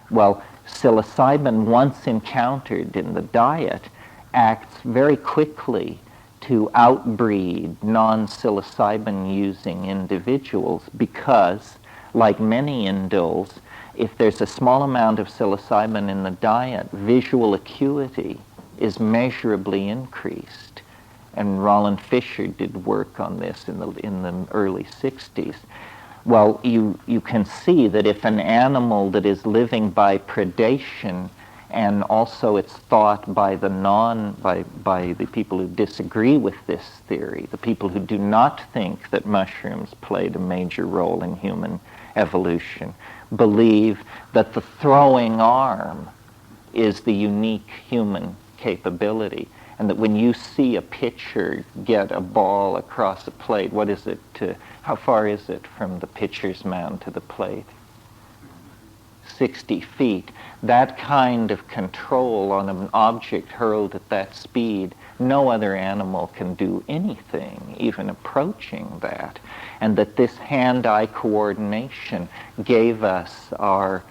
Well, psilocybin, once encountered in the diet, acts very quickly to outbreed non-psilocybin using individuals because, like many induls, if there's a small amount of psilocybin in the diet, visual acuity is measurably increased. And Roland Fisher did work on this in the early 60s. Well, you can see that if an animal that is living by predation, and also it's thought by the people who disagree with this theory, the people who do not think that mushrooms played a major role in human evolution, believe that the throwing arm is the unique human capability, and that when you see a pitcher get a ball across a plate, what is it how far is it from the pitcher's mound to the plate? 60 feet. That kind of control on an object hurled at that speed, no other animal can do anything even approaching that. And that this hand-eye coordination gave us our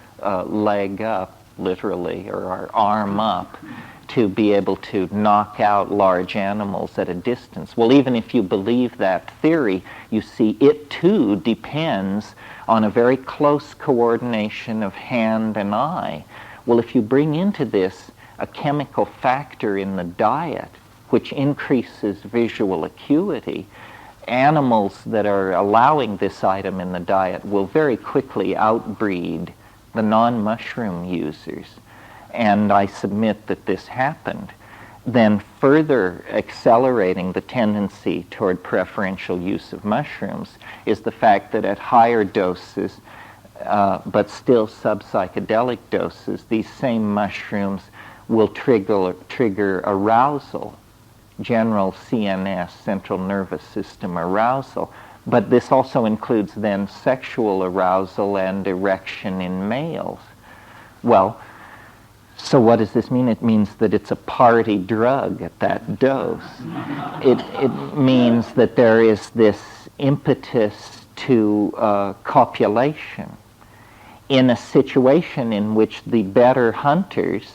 leg up, literally, or our arm up, to be able to knock out large animals at a distance. Well, even if you believe that theory, you see it too depends on a very close coordination of hand and eye. Well, if you bring into this a chemical factor in the diet, which increases visual acuity, animals that are allowing this item in the diet will very quickly outbreed the non-mushroom users. And I submit that this happened. Then further accelerating the tendency toward preferential use of mushrooms is the fact that at higher doses, but still sub-psychedelic doses, these same mushrooms will trigger arousal, general CNS, central nervous system arousal. But this also includes then sexual arousal and erection in males. Well, so what does this mean? It means that it's a party drug at that dose. It means that there is this impetus to copulation in a situation in which the better hunters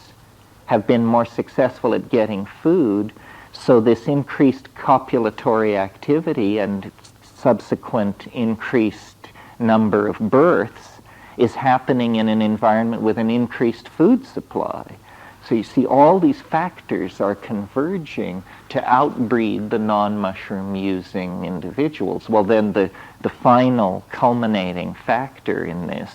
have been more successful at getting food, so this increased copulatory activity and subsequent increased number of births is happening in an environment with an increased food supply. So you see all these factors are converging to outbreed the non-mushroom using individuals. Well, then the final culminating factor in this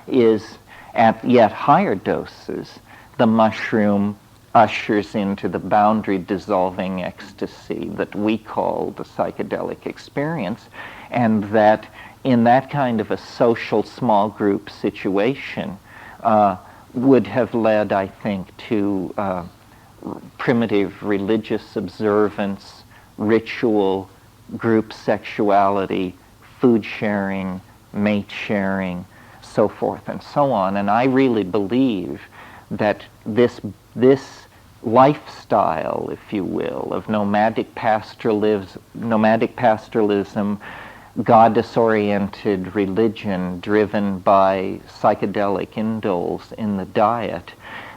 is at yet higher doses, the mushroom ushers into the boundary dissolving ecstasy that we call the psychedelic experience, and that in that kind of a social small group situation would have led, I think, to primitive religious observance, ritual, group sexuality, food sharing, mate sharing, so forth and so on. And I really believe that this lifestyle, if you will, of nomadic pastoralism, goddess-oriented religion driven by psychedelic indoles in the diet,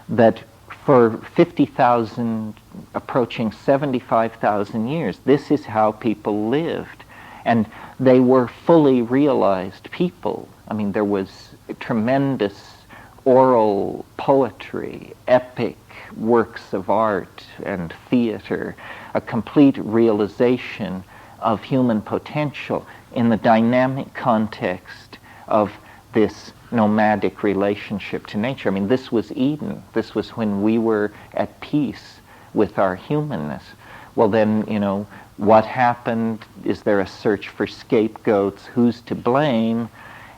that for 50,000, approaching 75,000 years, this is how people lived. And they were fully realized people. I mean, there was tremendous oral poetry, epic works of art and theater, a complete realization of human potential in the dynamic context of this nomadic relationship to nature. I mean, this was Eden. This was when we were at peace with our humanness. Well, then, what happened? Is there a search for scapegoats? Who's to blame?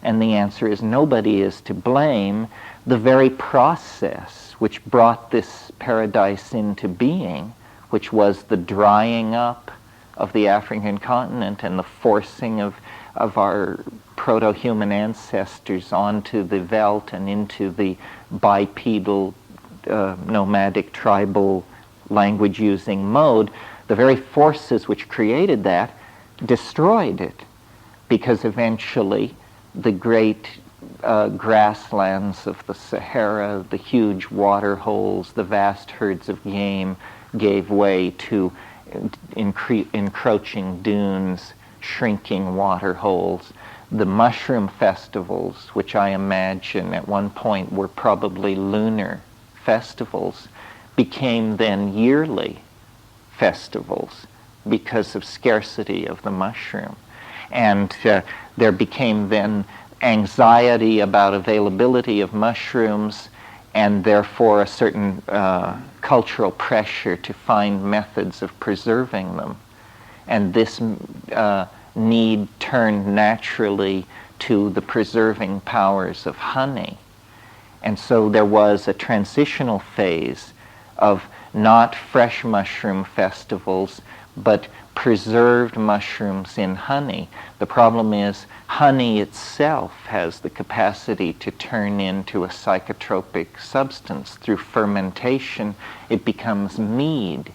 And the answer is nobody is to blame. The very process which brought this paradise into being, which was the drying up of the African continent and the forcing of our proto-human ancestors onto the veldt and into the bipedal, nomadic, tribal language-using mode, the very forces which created that destroyed it, because eventually the great grasslands of the Sahara, the huge water holes, the vast herds of game gave way to encroaching dunes, shrinking water holes. The mushroom festivals, which I imagine at one point were probably lunar festivals, became then yearly festivals because of scarcity of the mushroom. And there became then anxiety about availability of mushrooms, and therefore a certain cultural pressure to find methods of preserving them. And this need turned naturally to the preserving powers of honey. And so there was a transitional phase of not fresh mushroom festivals, but preserved mushrooms in honey. The problem is honey itself has the capacity to turn into a psychotropic substance. Through fermentation, it becomes mead.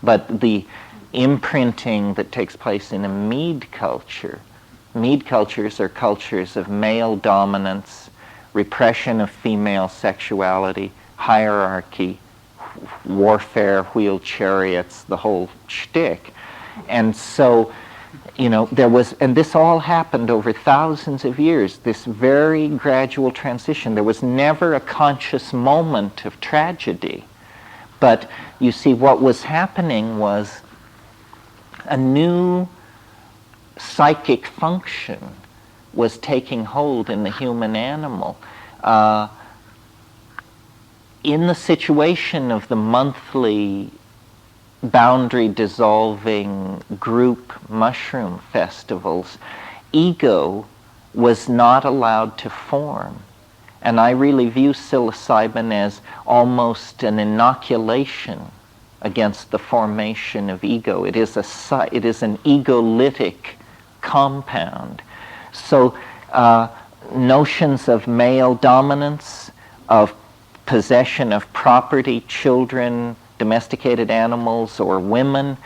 But the imprinting that takes place in a mead cultures are cultures of male dominance, repression of female sexuality, hierarchy, warfare, wheeled chariots, the whole shtick. And so, there was, and this all happened over thousands of years, this very gradual transition. There was never a conscious moment of tragedy. But you see, what was happening was a new psychic function was taking hold in the human animal. In the situation of the monthly boundary dissolving group mushroom festivals, ego was not allowed to form. And I really view psilocybin as almost an inoculation against the formation of ego. It is an egolytic compound. So notions of male dominance, of possession of property, children, domesticated animals, or women,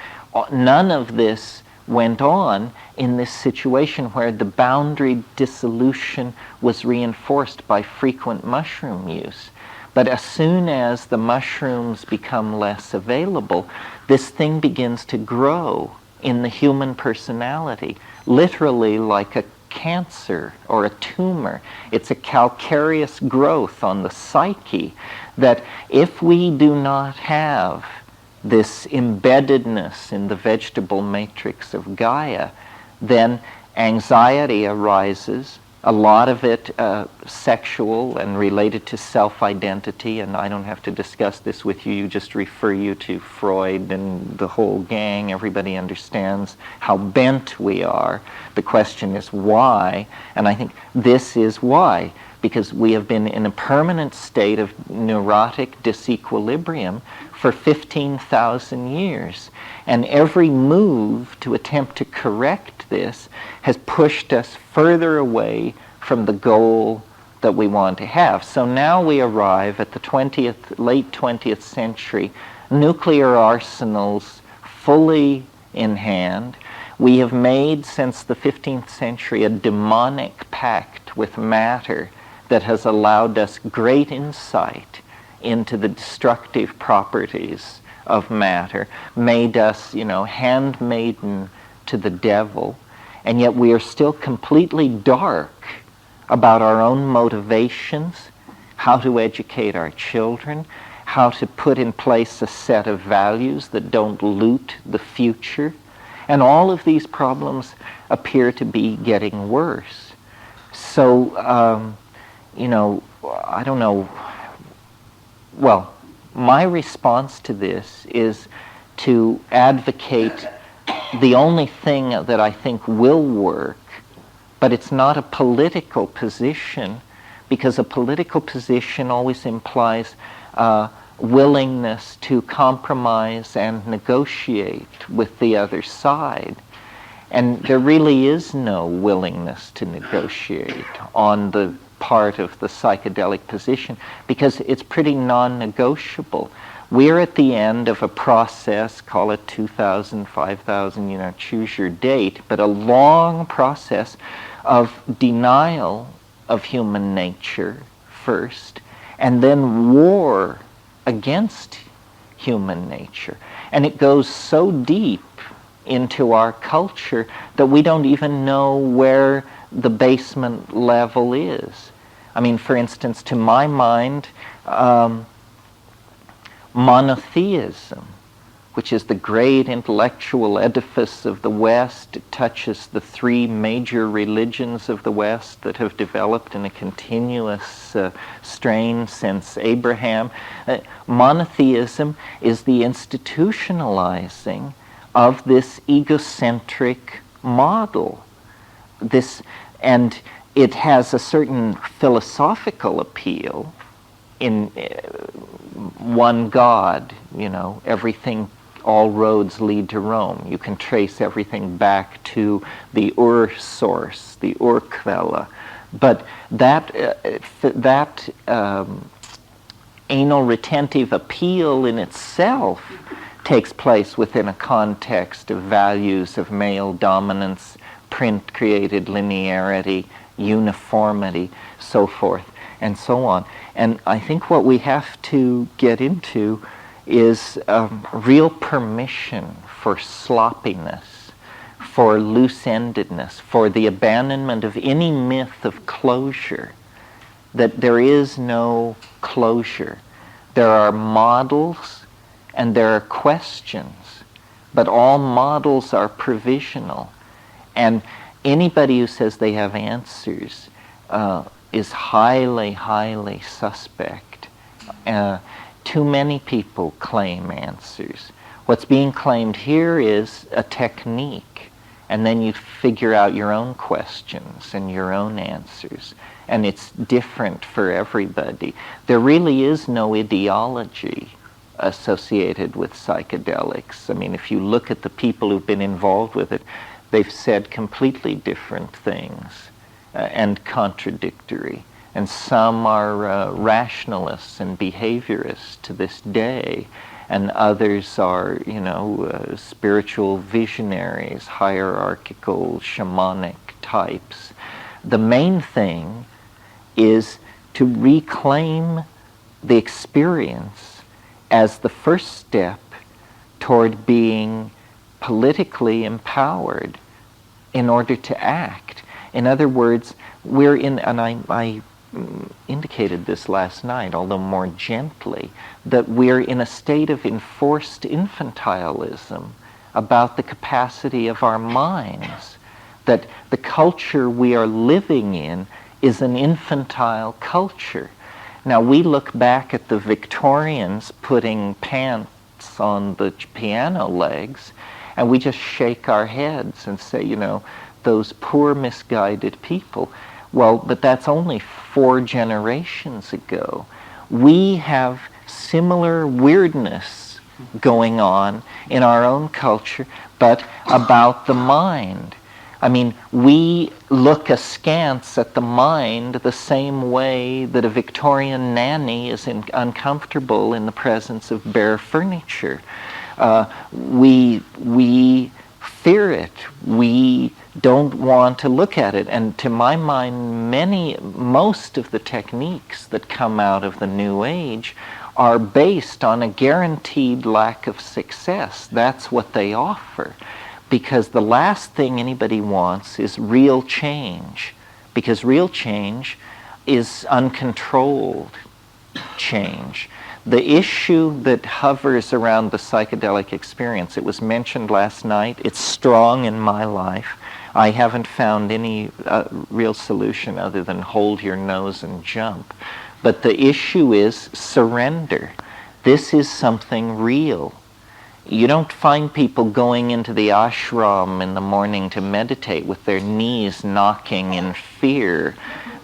none of this went on in this situation where the boundary dissolution was reinforced by frequent mushroom use. But as soon as the mushrooms become less available, this thing begins to grow in the human personality, literally like a cancer or a tumor. It's a calcareous growth on the psyche that if we do not have this embeddedness in the vegetable matrix of Gaia, then anxiety arises, a lot of it sexual and related to self-identity, and I don't have to discuss this with you, just refer you to Freud and the whole gang. Everybody understands how bent we are. The question is why, and I think this is why, because we have been in a permanent state of neurotic disequilibrium for 15,000 years. And every move to attempt to correct this has pushed us further away from the goal that we want to have. So now we arrive at the late 20th century, nuclear arsenals fully in hand. We have made, since the 15th century, a demonic pact with matter that has allowed us great insight into the destructive properties of matter, made us, handmaiden to the devil, and yet we are still completely dark about our own motivations, how to educate our children, how to put in place a set of values that don't loot the future. And all of these problems appear to be getting worse. So, I don't know. Well, my response to this is to advocate the only thing that I think will work, but it's not a political position, because a political position always implies willingness to compromise and negotiate with the other side. And there really is no willingness to negotiate on the part of the psychedelic position, because it's pretty non-negotiable. We're at the end of a process, call it 2,000, 5,000, choose your date, but a long process of denial of human nature first, and then war against human nature. And it goes so deep into our culture that we don't even know where the basement level is. I mean, for instance, to my mind, monotheism, which is the great intellectual edifice of the West. It touches the three major religions of the West that have developed in a continuous strain since Abraham. Monotheism is the institutionalizing of this egocentric model. And it has a certain philosophical appeal in one God, everything, all roads lead to Rome. You can trace everything back to the source, the Urquelle. But that anal retentive appeal in itself takes place within a context of values of male dominance, print-created linearity, uniformity, so forth, and so on. And I think what we have to get into is real permission for sloppiness, for loose-endedness, for the abandonment of any myth of closure, that there is no closure. There are models and there are questions, but all models are provisional. And anybody who says they have answers is highly, highly suspect. Too many people claim answers. What's being claimed here is a technique, and then you figure out your own questions and your own answers, and it's different for everybody. There really is no ideology associated with psychedelics. I mean, if you look at the people who've been involved with it, they've said completely different things and contradictory. And some are rationalists and behaviorists to this day, and others are, spiritual visionaries, hierarchical, shamanic types. The main thing is to reclaim the experience as the first step toward being politically empowered in order to act. In other words, we're in, and I indicated this last night, although more gently, that we're in a state of enforced infantilism about the capacity of our minds, that the culture we are living in is an infantile culture. Now, we look back at the Victorians putting pants on the piano legs, and we just shake our heads and say, those poor misguided people. Well, but that's only 4 generations ago. We have similar weirdness going on in our own culture, but about the mind. I mean, we look askance at the mind the same way that a Victorian nanny is uncomfortable in the presence of bare furniture. We fear it. We don't want to look at it. And to my mind, most of the techniques that come out of the New Age are based on a guaranteed lack of success. That's what they offer. Because the last thing anybody wants is real change. Because real change is uncontrolled change. The issue that hovers around the psychedelic experience, it was mentioned last night, it's strong in my life. I haven't found any real solution other than hold your nose and jump. But the issue is surrender. This is something real. You don't find people going into the ashram in the morning to meditate with their knees knocking in fear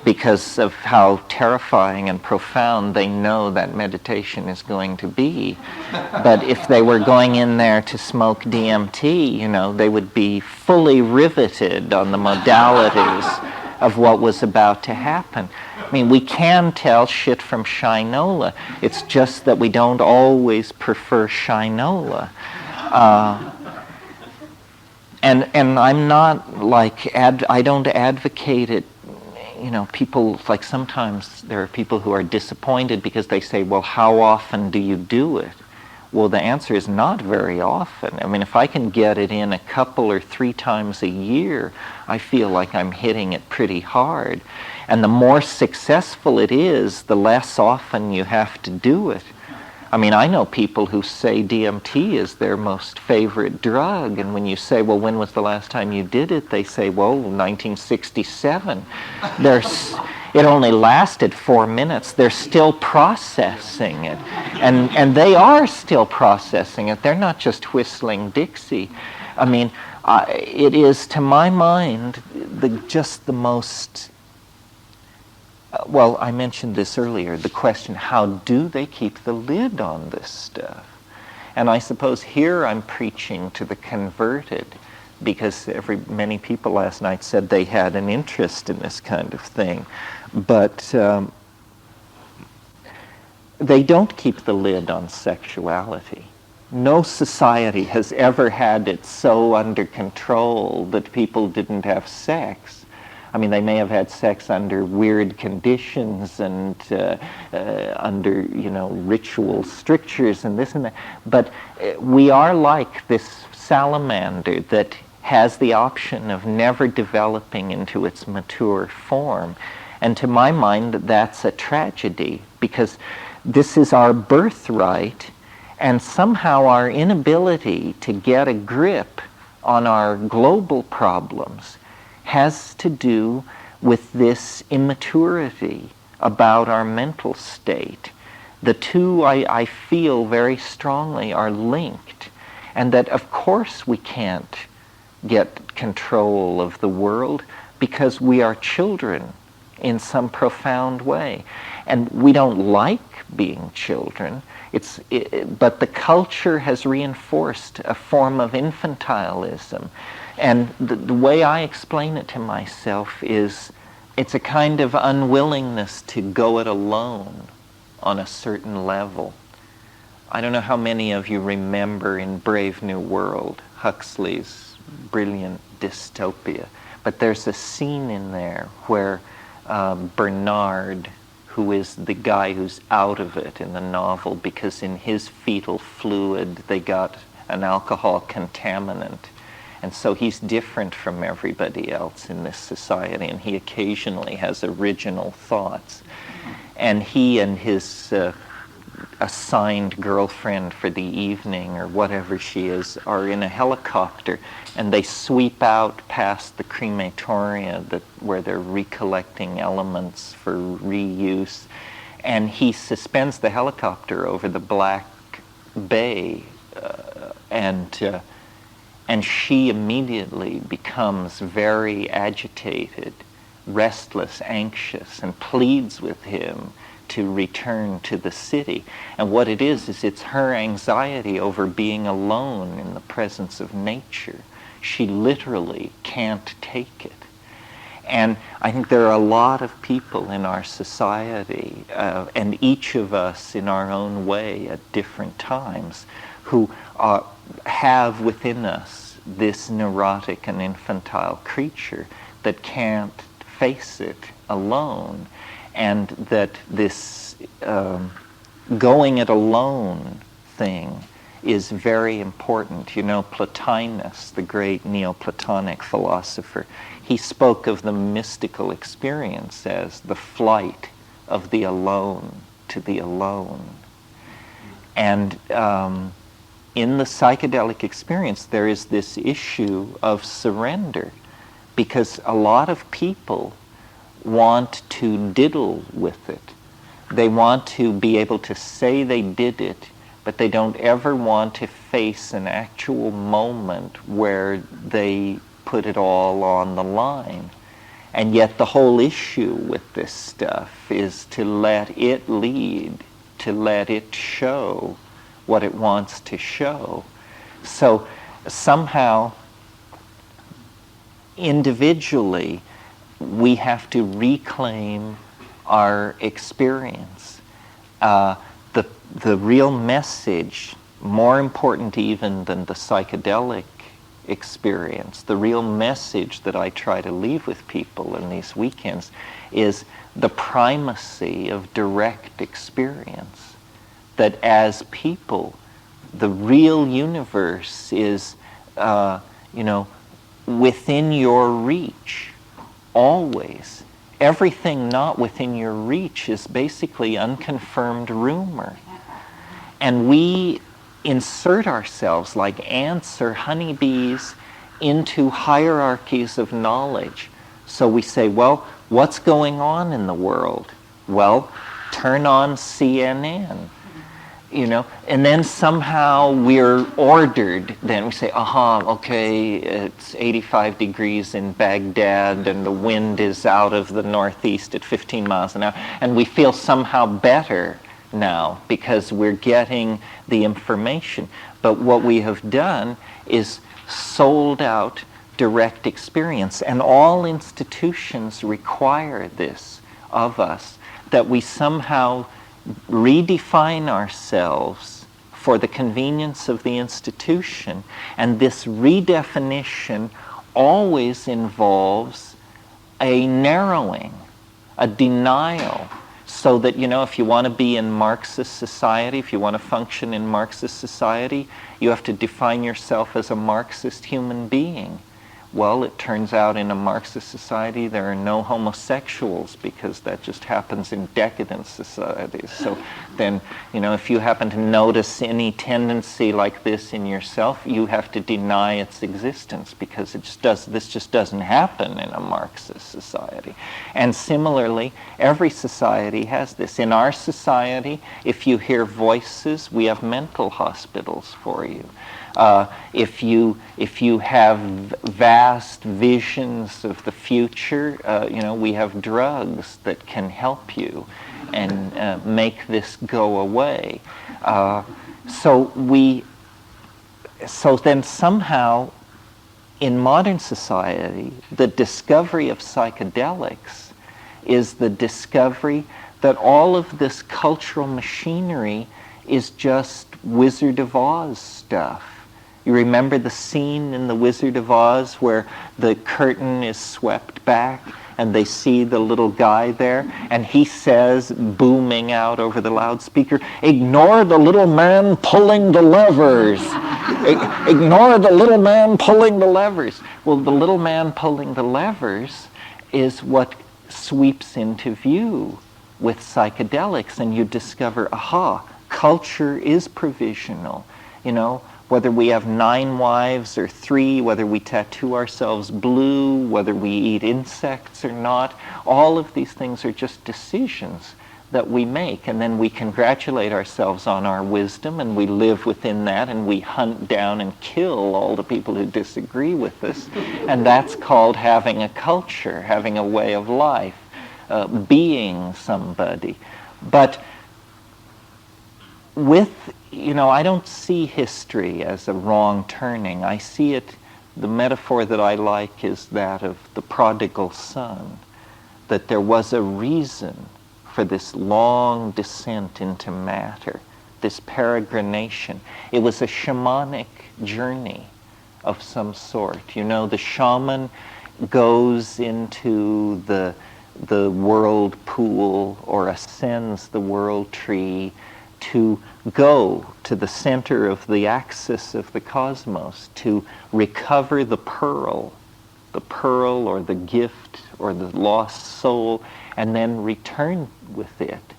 because of how terrifying and profound they know that meditation is going to be. But if they were going in there to smoke DMT, they would be fully riveted on the modalities of what was about to happen. I mean, we can tell shit from shinola. It's just that we don't always prefer shinola. And I'm not like, I don't advocate it people, like sometimes there are people who are disappointed because they say, well, how often do you do it? Well, the answer is not very often. I mean, if I can get it in a couple or 3 times a year, I feel like I'm hitting it pretty hard. And the more successful it is, the less often you have to do it. I mean, I know people who say DMT is their most favorite drug, and when you say, well, when was the last time you did it? They say, well, 1967. It only lasted 4 minutes. They're still processing it. And they are still processing it. They're not just whistling Dixie. I mean, it is, to my mind, just the most... Well, I mentioned this earlier, the question, how do they keep the lid on this stuff? And I suppose here I'm preaching to the converted, because many people last night said they had an interest in this kind of thing. But they don't keep the lid on sexuality. No society has ever had it so under control that people didn't have sex. I mean, they may have had sex under weird conditions and under, ritual strictures and this and that. But we are like this salamander that has the option of never developing into its mature form. And to my mind, that's a tragedy, because this is our birthright, and somehow our inability to get a grip on our global problems has to do with this immaturity about our mental state. The two, I feel very strongly, are linked, and that of course we can't get control of the world because we are children in some profound way. And we don't like being children, but the culture has reinforced a form of infantilism. And the way I explain it to myself is it's a kind of unwillingness to go it alone on a certain level. I don't know how many of you remember in Brave New World, Huxley's brilliant dystopia, but there's a scene in there where Bernard, who is the guy who's out of it in the novel because in his fetal fluid they got an alcohol contaminant, and so he's different from everybody else in this society, and he occasionally has original thoughts. And he and his assigned girlfriend for the evening, or whatever she is, are in a helicopter, and they sweep out past the crematoria where they're recollecting elements for reuse, and he suspends the helicopter over the Black Bay, and she immediately becomes very agitated, restless, anxious, and pleads with him to return to the city. And what it is it's her anxiety over being alone in the presence of nature. She literally can't take it. And I think there are a lot of people in our society, and each of us in our own way at different times, who have within us this neurotic and infantile creature that can't face it alone, and that this going it alone thing is very important. You know, Plotinus, the great Neoplatonic philosopher, he spoke of the mystical experience as the flight of the alone to the alone. And in the psychedelic experience, there is this issue of surrender, because a lot of people want to diddle with it. They want to be able to say they did it, but they don't ever want to face an actual moment where they put it all on the line. And yet the whole issue with this stuff is to let it lead, to let it show what it wants to show. So somehow, individually, we have to reclaim our experience. The real message, more important even than the psychedelic experience. The real message that I try to leave with people in these weekends is the primacy of direct experience. That as people, the real universe is, within your reach, always. Everything not within your reach is basically unconfirmed rumor. And we insert ourselves like ants or honeybees into hierarchies of knowledge. So we say, well, what's going on in the world? Well, turn on CNN. And then somehow we're ordered. Then we say, okay, it's 85 degrees in Baghdad and the wind is out of the northeast at 15 miles an hour. And we feel somehow better now because we're getting the information. But what we have done is sold out direct experience. And all institutions require this of us, that we somehow redefine ourselves for the convenience of the institution. And this redefinition always involves a narrowing, a denial, so that, if you want to be in Marxist society, if you want to function in Marxist society, you have to define yourself as a Marxist human being. Well, it turns out in a Marxist society there are no homosexuals because that just happens in decadent societies. So then, if you happen to notice any tendency like this in yourself, you have to deny its existence because this just doesn't happen in a Marxist society. And similarly, every society has this. In our society, if you hear voices, we have mental hospitals for you. If you have vast visions of the future, we have drugs that can help you and make this go away. So then somehow in modern society, the discovery of psychedelics is the discovery that all of this cultural machinery is just Wizard of Oz stuff. You remember the scene in The Wizard of Oz where the curtain is swept back and they see the little guy there, and he says, booming out over the loudspeaker, "Ignore the little man pulling the levers. Ignore the little man pulling the levers." Well, the little man pulling the levers is what sweeps into view with psychedelics, and you discover, culture is provisional. Whether we have 9 wives or 3, whether we tattoo ourselves blue, whether we eat insects or not, all of these things are just decisions that we make. And then we congratulate ourselves on our wisdom, and we live within that, and we hunt down and kill all the people who disagree with us. And that's called having a culture, having a way of life, being somebody. But I don't see history as a wrong turning. I see it, the metaphor that I like is that of the prodigal son, that there was a reason for this long descent into matter, this peregrination. It was a shamanic journey of some sort. The shaman goes into the world pool or ascends the world tree to go to the center of the axis of the cosmos, to recover the pearl or the gift or the lost soul, and then return with it.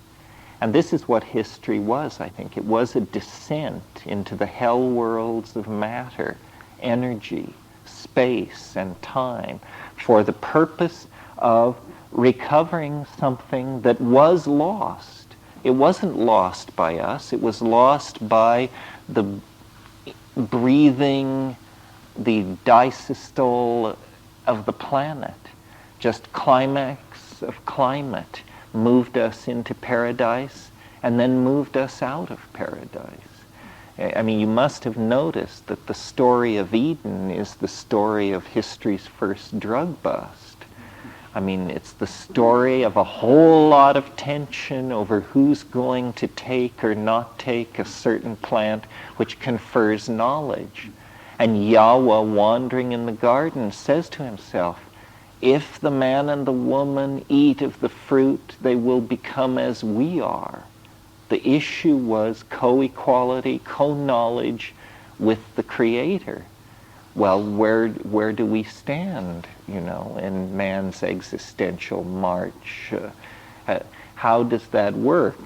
And this is what history was, I think. It was a descent into the hell worlds of matter, energy, space, and time, for the purpose of recovering something that was lost. It wasn't lost by us. It was lost by the breathing, the disystole of the planet. Just climax of climate moved us into paradise and then moved us out of paradise. I mean, you must have noticed that the story of Eden is the story of history's first drug bust. I mean, it's the story of a whole lot of tension over who's going to take or not take a certain plant which confers knowledge. And Yahweh, wandering in the garden, says to himself, if the man and the woman eat of the fruit, they will become as we are. The issue was co-equality, co-knowledge with the Creator. Well, where do we stand, in man's existential march? How does that work?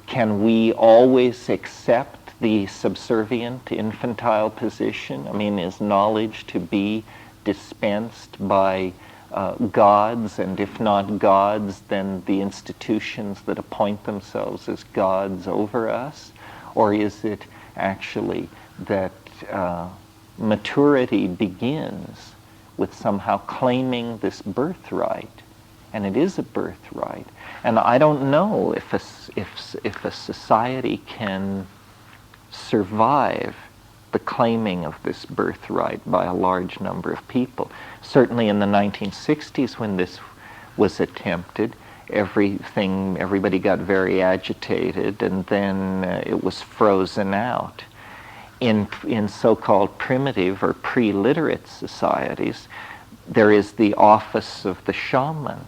Can we always accept the subservient, infantile position? I mean, is knowledge to be dispensed by gods, and if not gods, then the institutions that appoint themselves as gods over us? Or is it actually that maturity begins with somehow claiming this birthright? And it is a birthright. And I don't know if a society can survive the claiming of this birthright by a large number of people. Certainly in the 1960s, when this was attempted, everybody got very agitated, and then it was frozen out. In so-called primitive or pre-literate societies, there is the office of the shaman,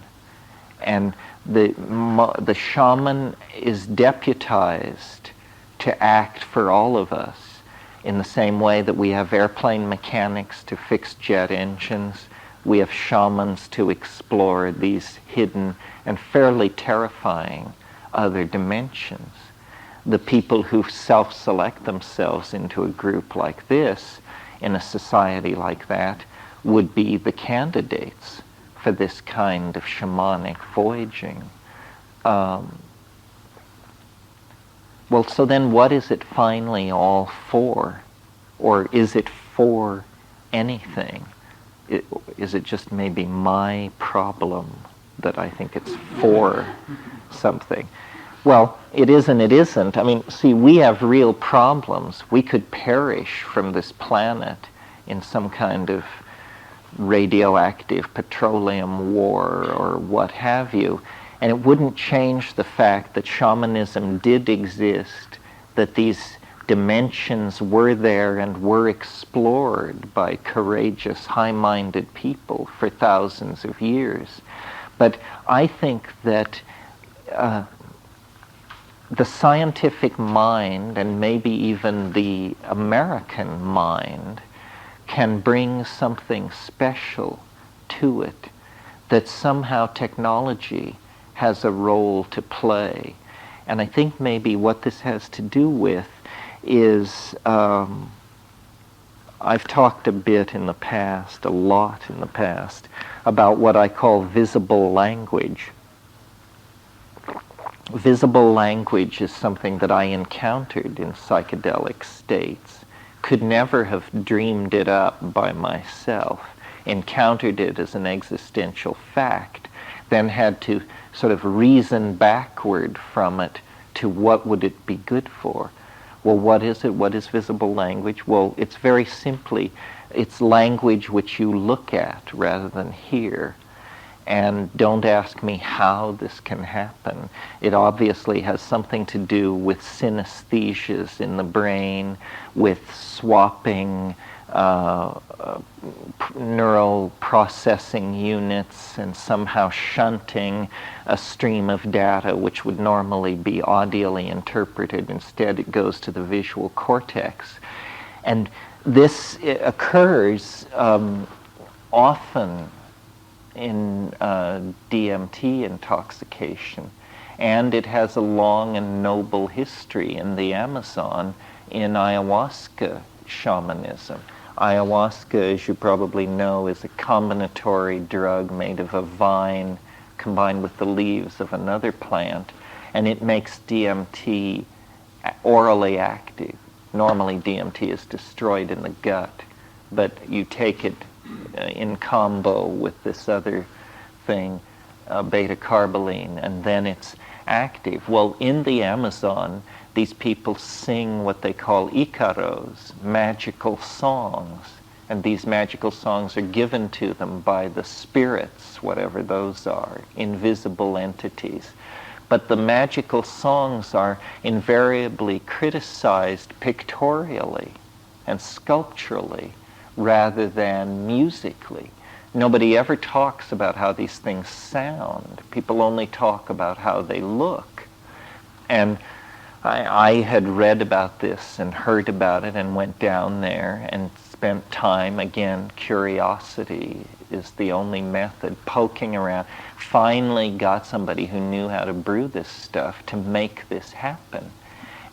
and the shaman is deputized to act for all of us, in the same way that we have airplane mechanics to fix jet engines. We have shamans to explore these hidden and fairly terrifying other dimensions. The people who self-select themselves into a group like this, in a society like that, would be the candidates for this kind of shamanic voyaging. Well, so then what is it finally all for? Or is it for anything? Is it just maybe my problem that I think it's for something? Well, it is and it isn't. I mean, see, we have real problems. We could perish from this planet in some kind of radioactive petroleum war or what have you. And it wouldn't change the fact that shamanism did exist, that these dimensions were there and were explored by courageous, high-minded people for thousands of years. But I think that the scientific mind, and maybe even the American mind, can bring something special to it, that somehow technology has a role to play. And I think maybe what this has to do with is, I've talked a bit in the past, a lot in the past, about what I call visible language. Visible language is something that I encountered in psychedelic states. Could never have dreamed it up by myself. Encountered it as an existential fact, then had to sort of reason backward from it to what would it be good for. Well, what is it? What is visible language? Well, it's very simply, it's language which you look at rather than hear. And don't ask me how this can happen. It obviously has something to do with synesthesias in the brain, with swapping neural processing units and somehow shunting a stream of data which would normally be audially interpreted. Instead, it goes to the visual cortex. And this occurs often in DMT intoxication, and it has a long and noble history in the Amazon in ayahuasca shamanism. Ayahuasca, as you probably know, is a combinatory drug made of a vine combined with the leaves of another plant, and it makes DMT orally active. Normally DMT is destroyed in the gut, but you take it in combo with this other thing, beta-carboline, and then it's active. Well, in the Amazon, these people sing what they call icaros, magical songs, and these magical songs are given to them by the spirits, whatever those are, invisible entities. But the magical songs are invariably criticized pictorially and sculpturally rather than musically. Nobody ever talks about how these things sound. People only talk about how they look. And I had read about this and heard about it and went down there and spent time, again, curiosity is the only method, poking around. Finally got somebody who knew how to brew this stuff to make this happen.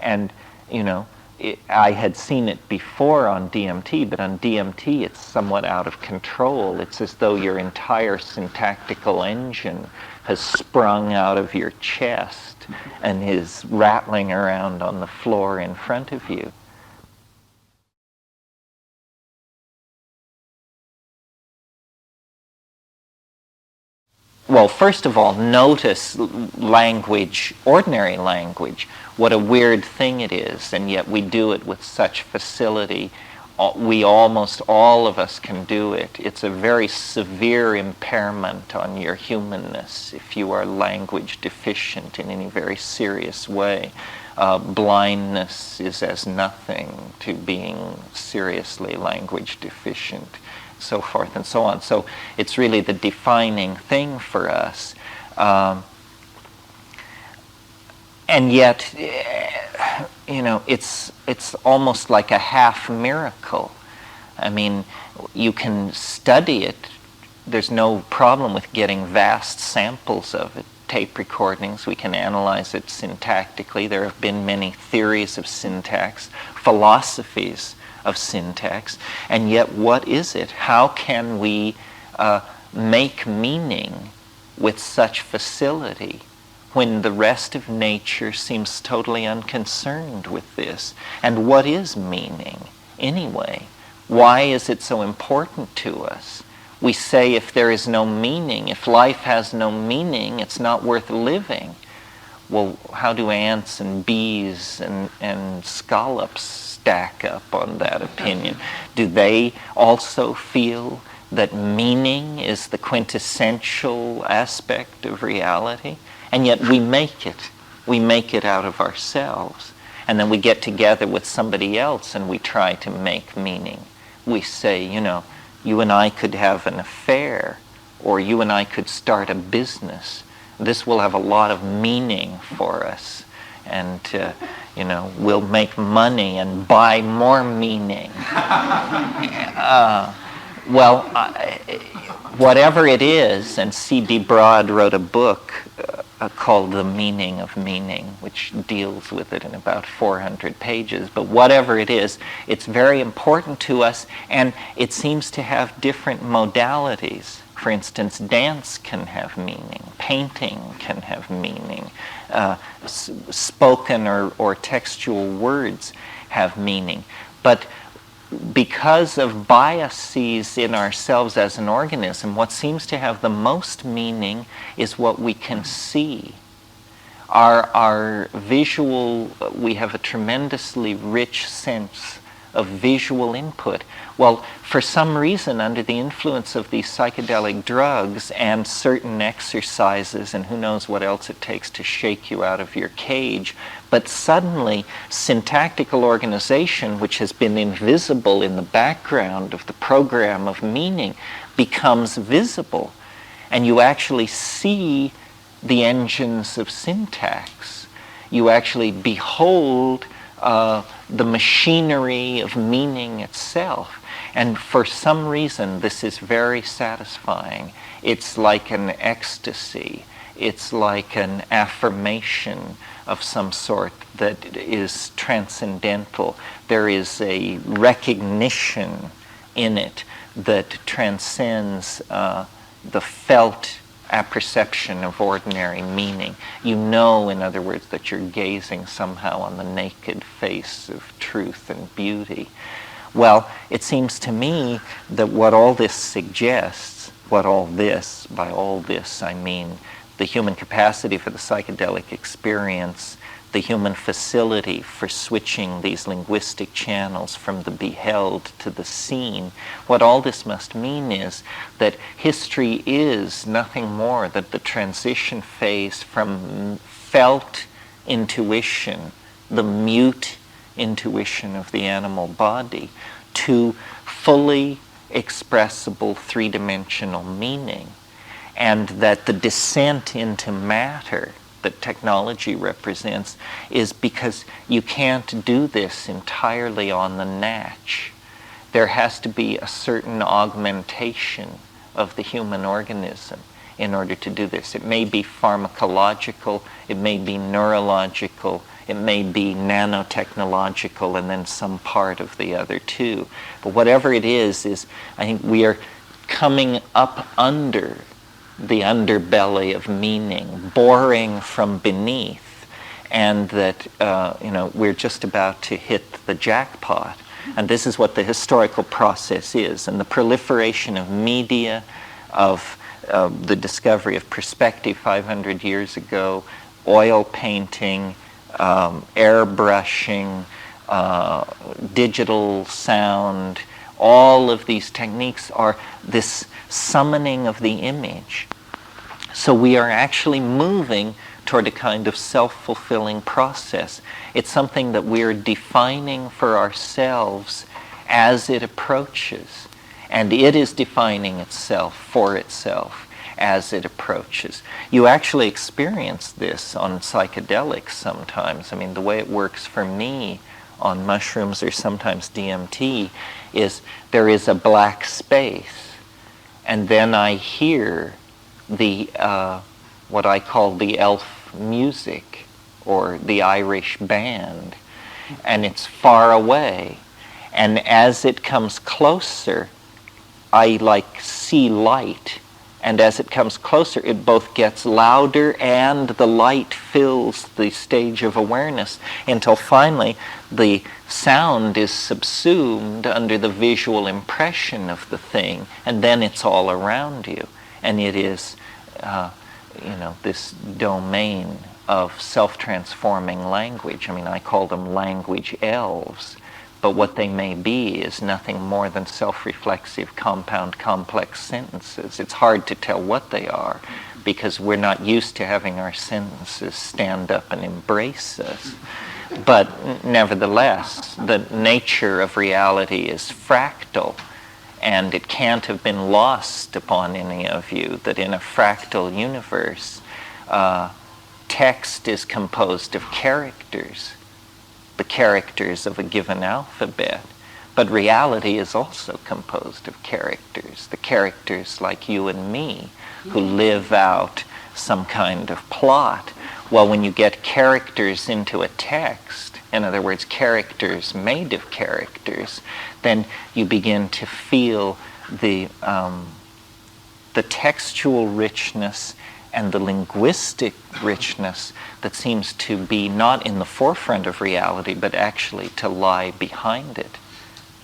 And, you know, I had seen it before on DMT, but on DMT it's somewhat out of control. It's as though your entire syntactical engine has sprung out of your chest and is rattling around on the floor in front of you. Well, first of all, notice language, ordinary language, what a weird thing it is, and yet we do it with such facility. We almost all of us can do it. It's a very severe impairment on your humanness if you are language deficient in any very serious way. Blindness is as nothing to being seriously language deficient, so forth and so on. So it's really the defining thing for us. And yet, you know, it's almost like a half miracle. I mean, you can study it. There's no problem with getting vast samples of it. Tape recordings, we can analyze it syntactically. There have been many theories of syntax, philosophies of syntax, and yet what is it? How can we make meaning with such facility when the rest of nature seems totally unconcerned with this? And what is meaning anyway? Why is it so important to us? We say if there is no meaning, if life has no meaning, it's not worth living. Well, how do ants and bees and scallops stack up on that opinion? Do they also feel that meaning is the quintessential aspect of reality? And yet we make it. We make it out of ourselves. And then we get together with somebody else and we try to make meaning. We say, you know, you and I could have an affair, or you and I could start a business. This will have a lot of meaning for us. And, you know, we'll make money and buy more meaning. Whatever it is, and C.D. Broad wrote a book called The Meaning of Meaning, which deals with it in about 400 pages. But whatever it is, it's very important to us, and it seems to have different modalities. For instance, dance can have meaning, painting can have meaning, spoken or textual words have meaning. But because of biases in ourselves as an organism, what seems to have the most meaning is what we can see. Our visual, we have a tremendously rich sense of visual input. Well, for some reason, under the influence of these psychedelic drugs and certain exercises and who knows what else it takes to shake you out of your cage, but suddenly syntactical organization, which has been invisible in the background of the program of meaning, becomes visible. And you actually see the engines of syntax. You actually behold the machinery of meaning itself. And for some reason, this is very satisfying. It's like an ecstasy. It's like an affirmation of some sort that is transcendental. There is a recognition in it that transcends the felt apperception of ordinary meaning. You know, in other words, that you're gazing somehow on the naked face of truth and beauty. Well, it seems to me that what all this suggests, by all this I mean the human capacity for the psychedelic experience, the human facility for switching these linguistic channels from the beheld to the seen, what all this must mean is that history is nothing more than the transition phase from felt intuition, the mute intuition of the animal body to fully expressible three-dimensional meaning, and that the descent into matter that technology represents is because you can't do this entirely on the natch. There has to be a certain augmentation of the human organism in order to do this. It may be pharmacological, it may be neurological, it may be nanotechnological, and then some part of the other two. But whatever it is I think we are coming up under the underbelly of meaning, boring from beneath, and that we're just about to hit the jackpot. And this is what the historical process is. And the proliferation of media, of the discovery of perspective 500 years ago, oil painting, airbrushing, digital sound, all of these techniques are this summoning of the image. So we are actually moving toward a kind of self-fulfilling process. It's something that we're defining for ourselves as it approaches. And it is defining itself for itself as it approaches. You actually experience this on psychedelics sometimes. I mean, the way it works for me on mushrooms or sometimes DMT is there is a black space, and then I hear the what I call the elf music or the Irish band, and it's far away, and as it comes closer I see light, and as it comes closer it both gets louder and the light fills the stage of awareness until finally the sound is subsumed under the visual impression of the thing, and then it's all around you, and it is this domain of self-transforming language. I mean, I call them language elves, but what they may be is nothing more than self-reflexive, compound, complex sentences. It's hard to tell what they are because we're not used to having our sentences stand up and embrace us. But nevertheless, the nature of reality is fractal, and it can't have been lost upon any of you that in a fractal universe, text is composed of characters, the characters of a given alphabet. But reality is also composed of characters, the characters like you and me who live out some kind of plot. Well, when you get characters into a text, in other words, characters made of characters, then you begin to feel the textual richness and the linguistic richness that seems to be not in the forefront of reality, but actually to lie behind it.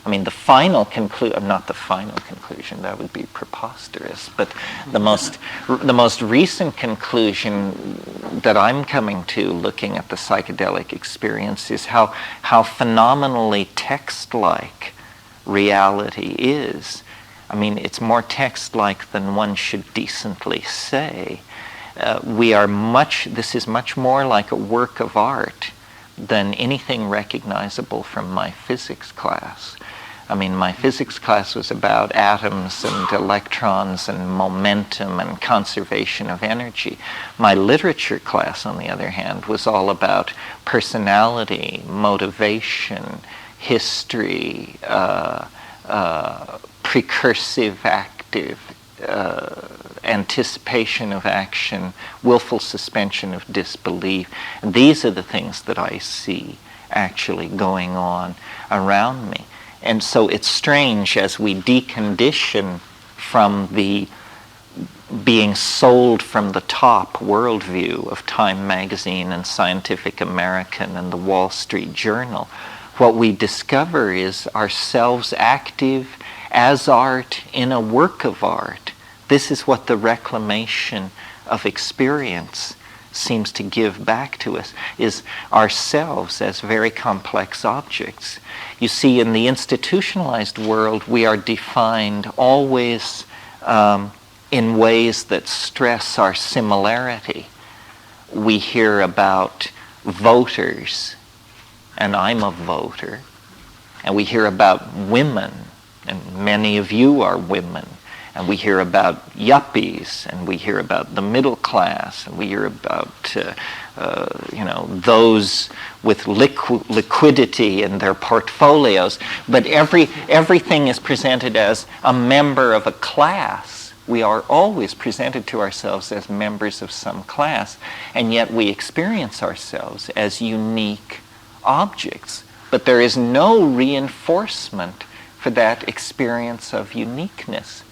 I mean, not the final conclusion, that would be preposterous, but the most recent conclusion that I'm coming to looking at the psychedelic experience is how phenomenally text-like reality is. I mean, it's more text-like than one should decently say. This is much more like a work of art than anything recognizable from my physics class. I mean, my physics class was about atoms and electrons and momentum and conservation of energy. My literature class, on the other hand, was all about personality, motivation, history, precursive active, anticipation of action, willful suspension of disbelief. And these are the things that I see actually going on around me. And so it's strange as we decondition from the being sold from the top worldview of Time magazine and Scientific American and the Wall Street Journal. What we discover is ourselves active as art in a work of art. This is what the reclamation of experience seems to give back to us, is ourselves as very complex objects. You see, in the institutionalized world, we are defined always in ways that stress our similarity. We hear about voters and I'm a voter. And we hear about women, and many of you are women. And we hear about yuppies, and we hear about the middle class, and we hear about those with liquidity in their portfolios. But everything is presented as a member of a class. We are always presented to ourselves as members of some class, and yet we experience ourselves as unique objects. But there is no reinforcement for that experience of uniqueness.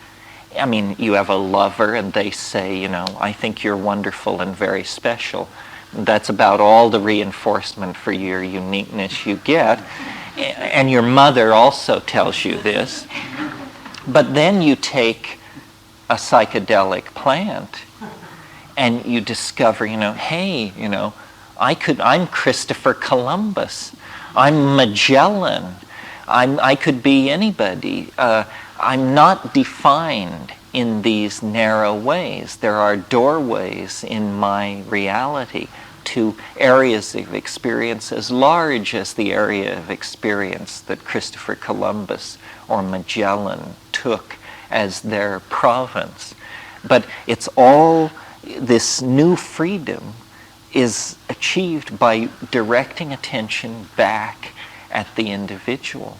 I mean, you have a lover and they say, I think you're wonderful and very special. That's about all the reinforcement for your uniqueness you get. And your mother also tells you this. But then you take a psychedelic plant and you discover, hey, I'm Christopher Columbus. I'm Magellan. I could be anybody. I'm not defined in these narrow ways. There are doorways in my reality to areas of experience as large as the area of experience that Christopher Columbus or Magellan took as their province. But it's all, this new freedom is achieved by directing attention back at the individual.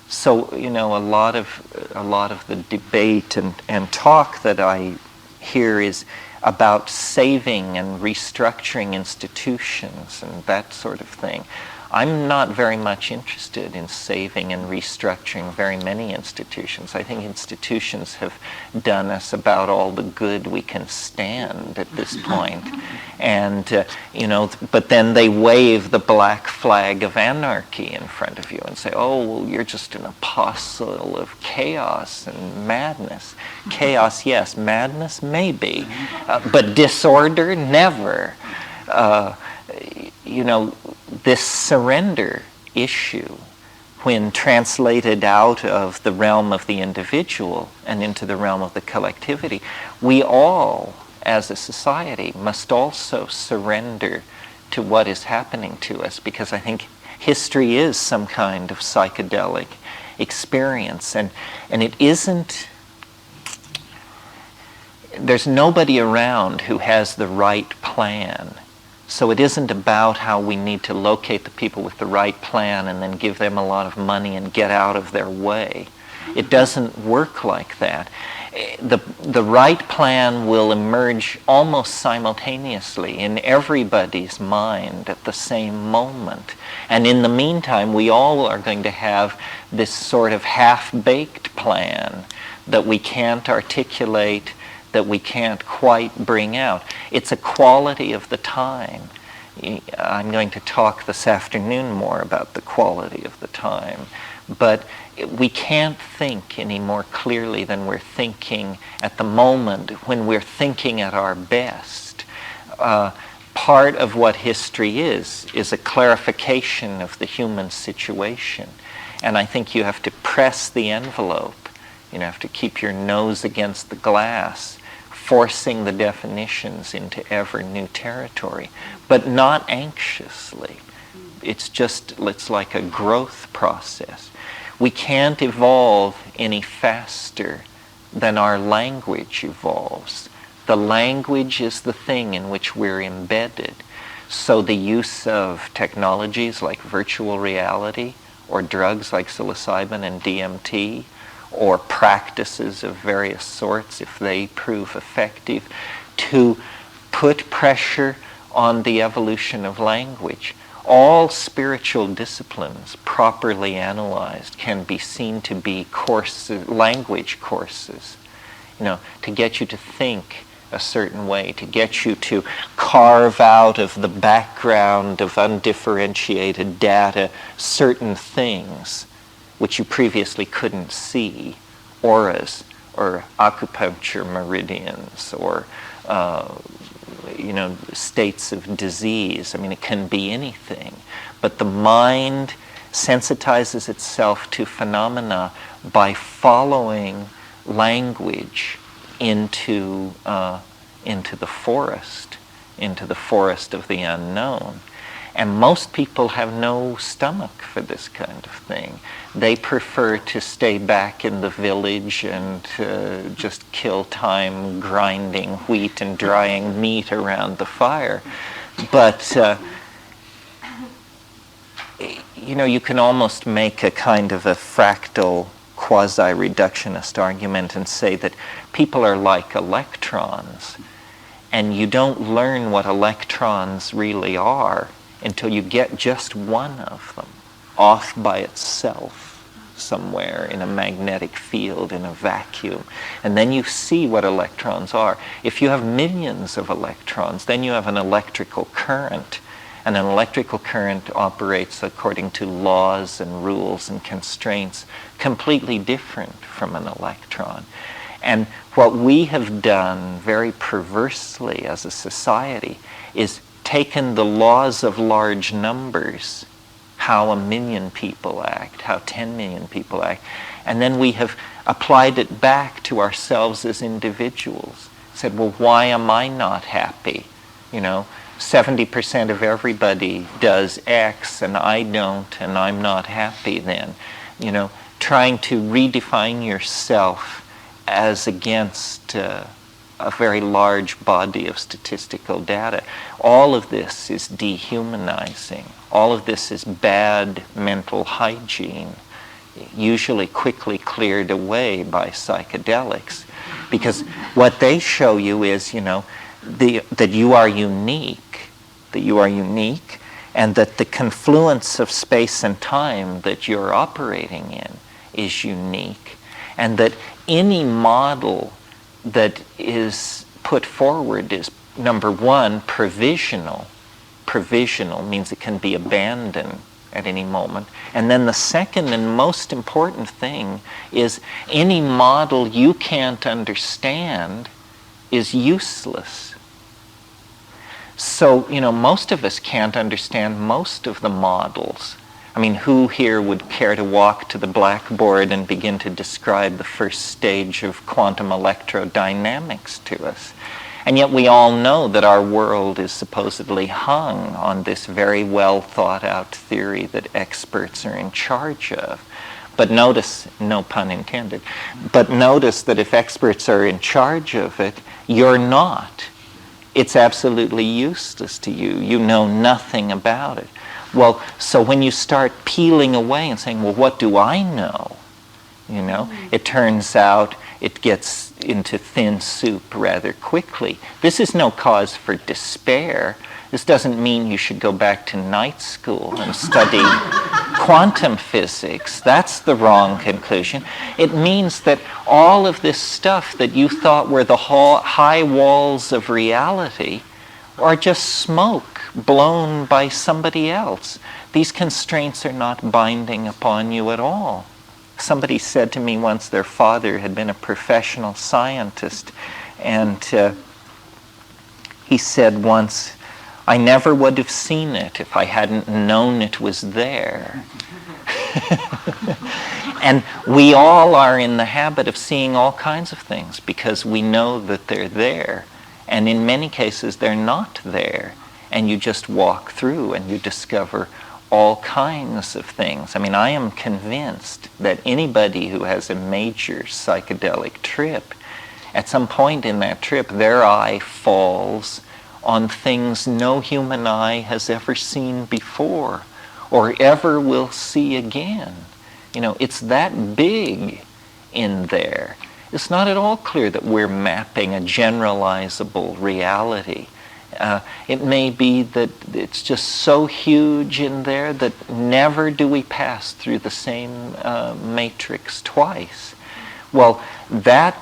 So, a lot of the debate and talk that I hear is about saving and restructuring institutions and that sort of thing. I'm not very much interested in saving and restructuring very many institutions. I think institutions have done us about all the good we can stand at this point. And, but then they wave the black flag of anarchy in front of you and say, oh, well, you're just an apostle of chaos and madness. Chaos, yes. Madness, maybe. But disorder, never. This surrender issue, when translated out of the realm of the individual and into the realm of the collectivity, we all, as a society, must also surrender to what is happening to us, because I think history is some kind of psychedelic experience, and it isn't, there's nobody around who has the right plan. So it isn't about how we need to locate the people with the right plan and then give them a lot of money and get out of their way. It doesn't work like that. The right plan will emerge almost simultaneously in everybody's mind at the same moment. And in the meantime, we all are going to have this sort of half-baked plan that we can't articulate, that we can't quite bring out. It's a quality of the time. I'm going to talk this afternoon more about the quality of the time. But we can't think any more clearly than we're thinking at the moment when we're thinking at our best. Part of what history is a clarification of the human situation. And I think you have to press the envelope. You have to keep your nose against the glass, forcing the definitions into ever new territory, but not anxiously. It's like a growth process. We can't evolve any faster than our language evolves. The language is the thing in which we're embedded. So the use of technologies like virtual reality or drugs like psilocybin and DMT, or practices of various sorts, if they prove effective, to put pressure on the evolution of language. All spiritual disciplines, properly analyzed, can be seen to be courses, language courses, to get you to think a certain way, to get you to carve out of the background of undifferentiated data certain things which you previously couldn't see, auras or acupuncture meridians or states of disease. I mean, it can be anything. But the mind sensitizes itself to phenomena by following language into the forest of the unknown. And most people have no stomach for this kind of thing. They prefer to stay back in the village and just kill time grinding wheat and drying meat around the fire. But, you can almost make a kind of a fractal quasi-reductionist argument and say that people are like electrons. And you don't learn what electrons really are until you get just one of them off by itself somewhere in a magnetic field, in a vacuum. And then you see what electrons are. If you have millions of electrons, then you have an electrical current. And an electrical current operates according to laws and rules and constraints completely different from an electron. And what we have done very perversely as a society is taken the laws of large numbers, how 1 million people act, how 10 million people act, and then we have applied it back to ourselves as individuals. Said, well, why am I not happy? 70% of everybody does X and I don't, and I'm not happy then. Trying to redefine yourself as against a very large body of statistical data. All of this is dehumanizing. All of this is bad mental hygiene, usually quickly cleared away by psychedelics. Because what they show you is, that you are unique, and that the confluence of space and time that you're operating in is unique, and that any model that is put forward is, number one, provisional. Provisional means it can be abandoned at any moment. And then the second and most important thing is any model you can't understand is useless. So, most of us can't understand most of the models. I mean, who here would care to walk to the blackboard and begin to describe the first stage of quantum electrodynamics to us? And yet we all know that our world is supposedly hung on this very well thought out theory that experts are in charge of. But notice, no pun intended, but notice that if experts are in charge of it, you're not. It's absolutely useless to you. You know nothing about it. Well, so when you start peeling away and saying, well, what do I know? It turns out it gets into thin soup rather quickly. This is no cause for despair. This doesn't mean you should go back to night school and study quantum physics. That's the wrong conclusion. It means that all of this stuff that you thought were the high walls of reality are just smoke blown by somebody else. These constraints are not binding upon you at all. Somebody said to me once their father had been a professional scientist, and he said once, I never would have seen it if I hadn't known it was there. And we all are in the habit of seeing all kinds of things because we know that they're there. And in many cases, they're not there. And you just walk through and you discover all kinds of things. I mean, I am convinced that anybody who has a major psychedelic trip, at some point in that trip, their eye falls on things no human eye has ever seen before or ever will see again. It's that big in there. It's not at all clear that we're mapping a generalizable reality. It may be that it's just so huge in there that never do we pass through the same matrix twice. Well, that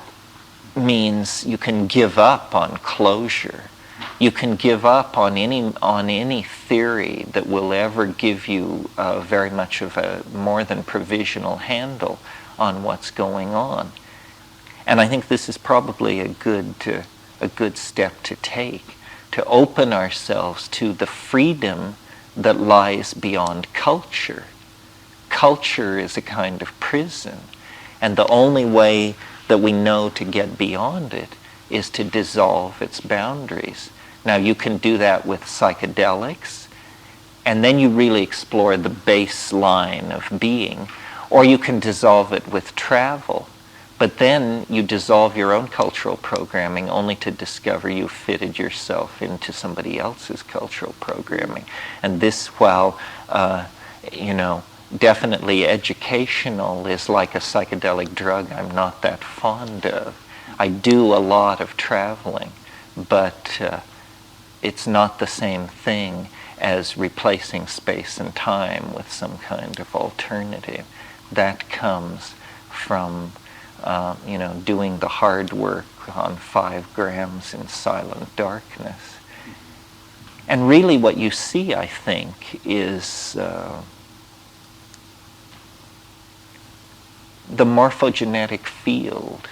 means you can give up on closure. You can give up on any theory that will ever give you very much of a more than provisional handle on what's going on. And I think this is probably a good step to take, to open ourselves to the freedom that lies beyond culture. Culture is a kind of prison, and the only way that we know to get beyond it is to dissolve its boundaries. Now, you can do that with psychedelics. And then you really explore the baseline of being. Or you can dissolve it with travel. But then you dissolve your own cultural programming only to discover you fitted yourself into somebody else's cultural programming. And this, while, definitely educational, is like a psychedelic drug I'm not that fond of. I do a lot of traveling, but it's not the same thing as replacing space and time with some kind of alternative. That comes from doing the hard work on 5 grams in silent darkness. And really what you see, I think, is the morphogenetic field,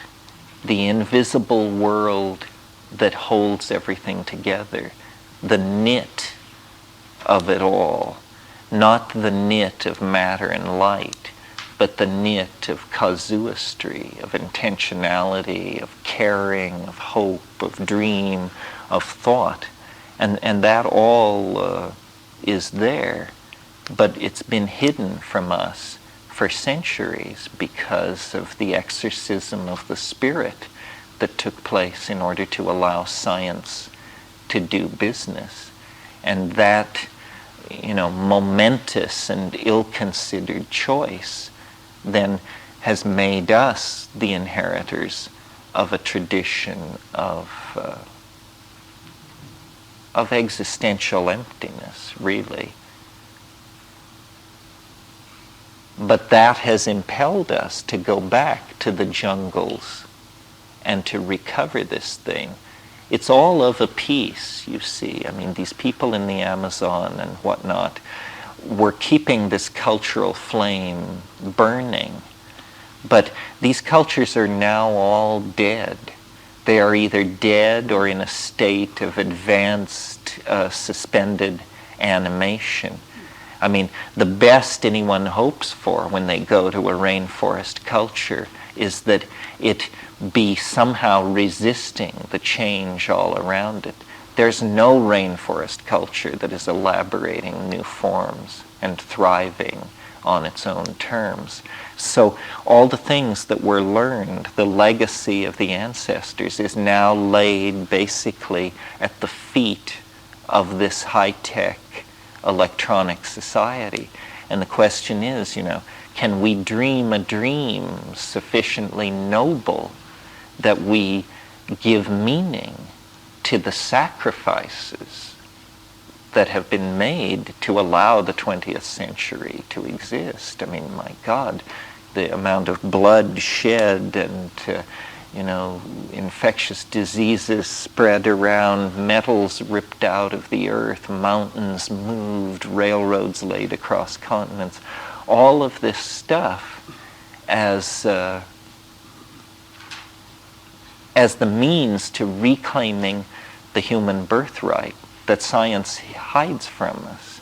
the invisible world that holds everything together, the knit of it all, not the knit of matter and light, but the knit of casuistry, of intentionality, of caring, of hope, of dream, of thought. And that all is there, but it's been hidden from us for centuries because of the exorcism of the spirit that took place in order to allow science to do business. And that, momentous and ill-considered choice then has made us the inheritors of a tradition of existential emptiness, really. But that has impelled us to go back to the jungles and to recover this thing. It's all of a piece, you see. I mean, these people in the Amazon and whatnot were keeping this cultural flame burning. But these cultures are now all dead. They are either dead or in a state of advanced suspended animation. I mean, the best anyone hopes for when they go to a rainforest culture is that it be somehow resisting the change all around it. There's no rainforest culture that is elaborating new forms and thriving on its own terms. So all the things that were learned, the legacy of the ancestors, is now laid basically at the feet of this high-tech electronic society. And the question is, can we dream a dream sufficiently noble that we give meaning to the sacrifices that have been made to allow the 20th century to exist? I mean, my God, the amount of blood shed and, infectious diseases spread around, metals ripped out of the earth, mountains moved, railroads laid across continents. All of this stuff as the means to reclaiming the human birthright that science hides from us.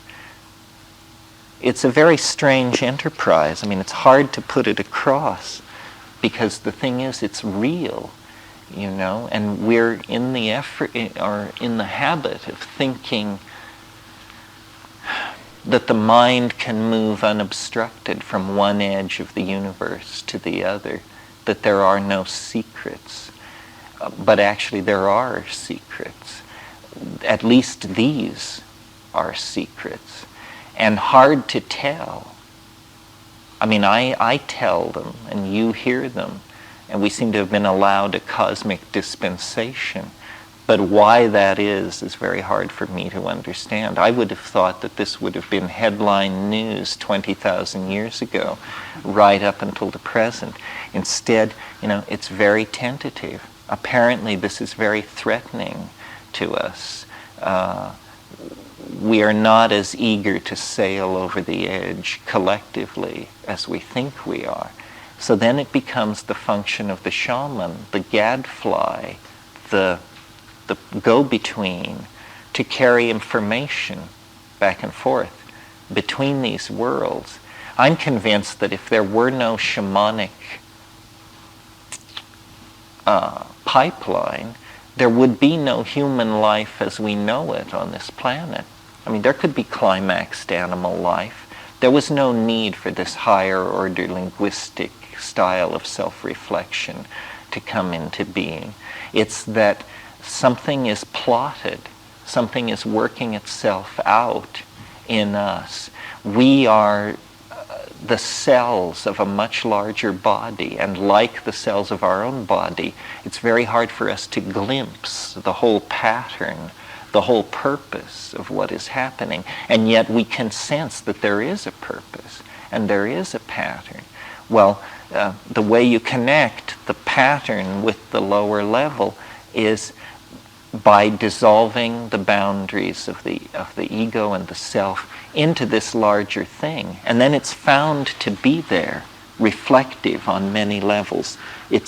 It's a very strange enterprise. I mean, it's hard to put it across because the thing is, it's real, and we're in the effort or in the habit of thinking that the mind can move unobstructed from one edge of the universe to the other, that there are no secrets. But actually there are secrets. At least these are secrets. And hard to tell. I mean, I tell them, and you hear them, and we seem to have been allowed a cosmic dispensation. But why that is very hard for me to understand. I would have thought that this would have been headline news 20,000 years ago, right up until the present. Instead, it's very tentative. Apparently, this is very threatening to us. We are not as eager to sail over the edge collectively as we think we are. So then it becomes the function of the shaman, the gadfly, the go-between, to carry information back and forth between these worlds. I'm convinced that if there were no shamanic pipeline, there would be no human life as we know it on this planet. I mean, there could be climaxed animal life. There was no need for this higher order linguistic style of self-reflection to come into being. It's that something is plotted, something is working itself out in us. We are the cells of a much larger body, and like the cells of our own body, it's very hard for us to glimpse the whole pattern, the whole purpose of what is happening, and yet we can sense that there is a purpose and there is a pattern. Well, the way you connect the pattern with the lower level is by dissolving the boundaries of the ego and the self into this larger thing. And then it's found to be there, reflective on many levels. It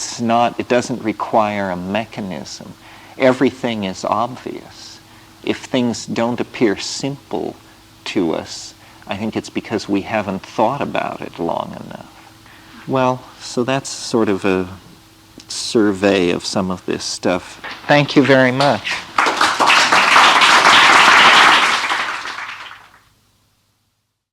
doesn't require a mechanism. Everything is obvious. If things don't appear simple to us, I think it's because we haven't thought about it long enough. Well, so that's sort of a survey of some of this stuff. Thank you very much.